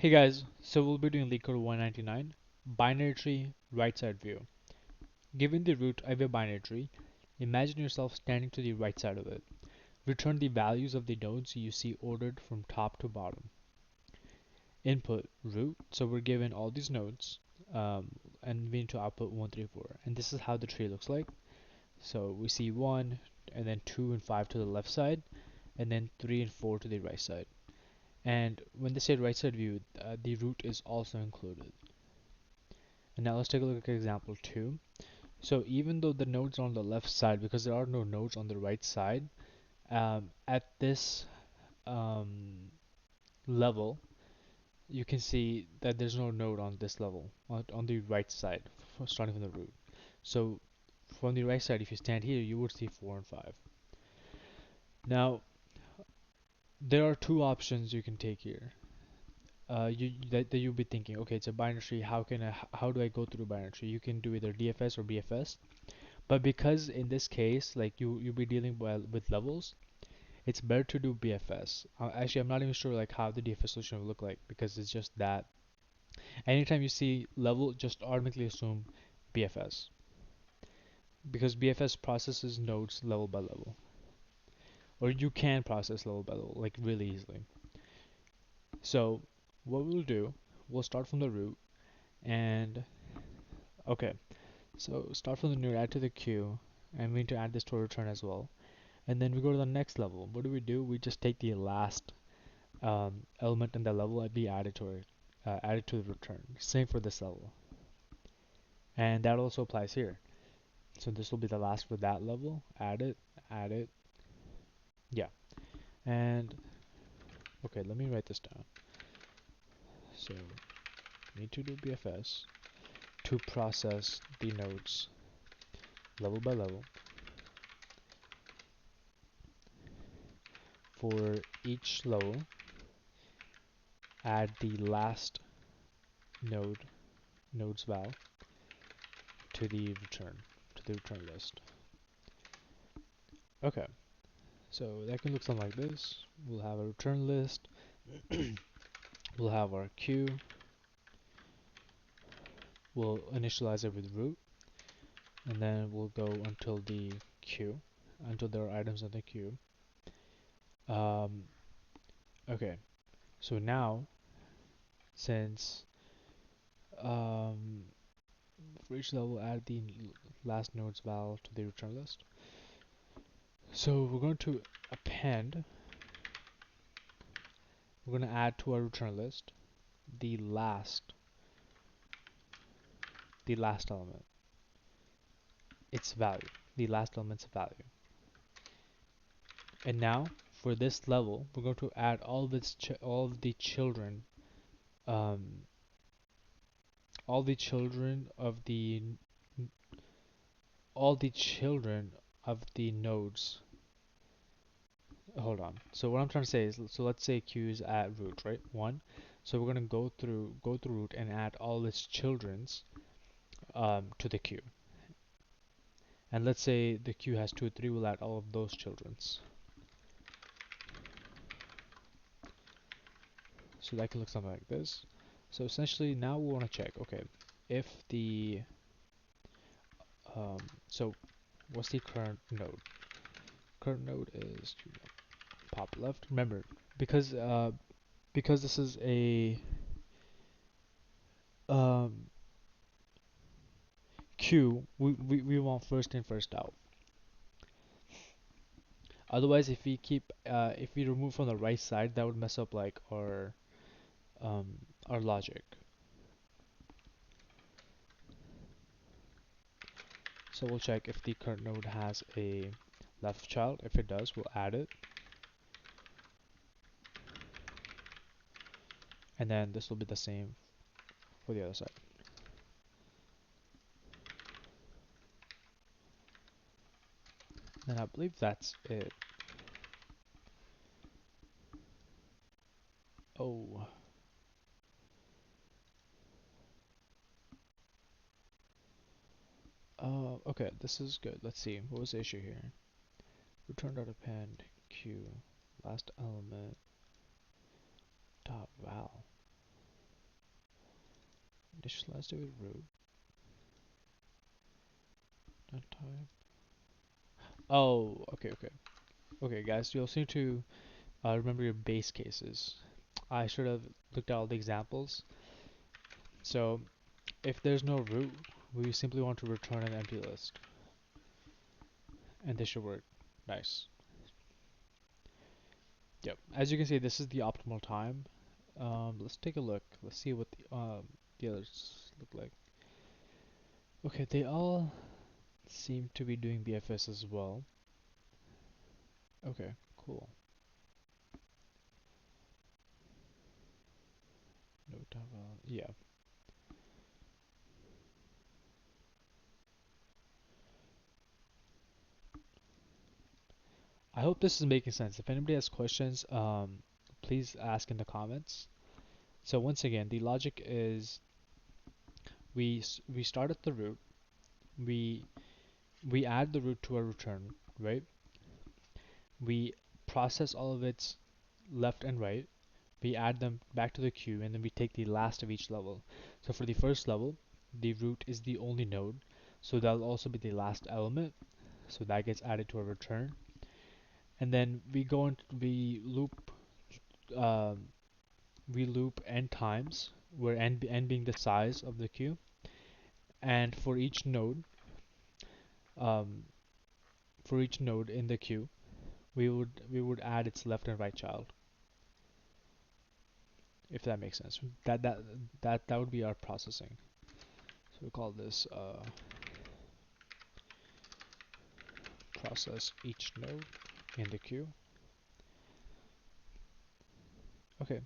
Hey guys, so we'll be doing Leetcode 199, binary tree, right side view. Given the root of a binary tree, imagine yourself standing to the right side of it. Return the values of the nodes you see ordered from top to bottom. Input root, so we're given all these nodes, and we need to output 1, 3, 4. And this is how the tree looks like. So we see 1, and then 2 and 5 to the left side, and then 3 and 4 to the right side. And when they say right side view, the root is also included. And now let's take a look at example 2. So even though the nodes are on the left side, because there are no nodes on the right side, at this um, level, you can see that there's no node on this level, on the right side, starting from the root. So from the right side, if you stand here, you would see 4 and 5. Now, there are two options you can take here. That you'll be thinking, okay, it's a binary tree. How do I go through a binary tree? You can do either DFS or BFS. But because in this case, like you'll be dealing with levels, it's better to do BFS. Actually, I'm not even sure like how the DFS solution will look like because it's just that anytime you see level, just automatically assume BFS because BFS processes nodes level by level, or you can process level by level like really easily. So what we'll do, we'll start from the root and okay, so start from the root, add to the queue, and we need to add this to our return as well. And then we go to the next level. What do? We just take the last element in the level and we add it to it, add it to the return. Same for this level, and that also applies here. So this will be the last for that level. Add it, yeah. And okay, let me write this down. So need to do BFS to process the nodes level by level for each level. Add the last nodes val to the return list. Okay, so that can look something like this. We'll have a return list. We'll have our queue. We'll initialize it with root, and then we'll go until the queue, until there are items in the queue. Um, okay, so now since um, for each level, add the last node's val to the return list. So we're going to append. We're going to add to our return list the last element, its value, the last element's value. And now for this level, we're going to add all of the children, um, all the children of the all the children of the nodes. Hold on. So what I'm trying to say is, so let's say Q is at root, right? 1. So we're gonna go through root and add all its children's to the queue. And let's say the queue has 2 or 3, we'll add all of those children's. So that can look something like this. So essentially now we want to check, okay, if the so what's the current node? Current node is pop left. Remember, because because this is a um, queue, we want first in first out. Otherwise, if we remove from the right side, that would mess up like our logic. So we'll check if the current node has a left child. If it does, we'll add it, and then this will be the same for the other side. And I believe that's it. Oh, okay, this is good. Let's see. What was the issue here? Return.append q last element dot val. Initialize with root. Not type. Oh, okay, guys. You also need to remember your base cases. I should have looked at all the examples. So if there's no root, we simply want to return an empty list, and this should work. Nice. Yep. As you can see, this is the optimal time. Let's take a look. Let's see what the others look like. Okay, they all seem to be doing BFS as well. Okay, cool. No time. Yeah. I hope this is making sense. If anybody has questions, please ask in the comments. So once again, the logic is we start at the root, we we add the root to our return, right? We process all of its left and right. We add them back to the queue, and then we take the last of each level. So for the first level, the root is the only node, so that'll also be the last element. So that gets added to our return, and then um, we loop n times, where n being the size of the queue, and um, for each node in the queue, we would add its left and right child, if that makes sense. That would be our processing. So we call this process each node in the queue. Okay,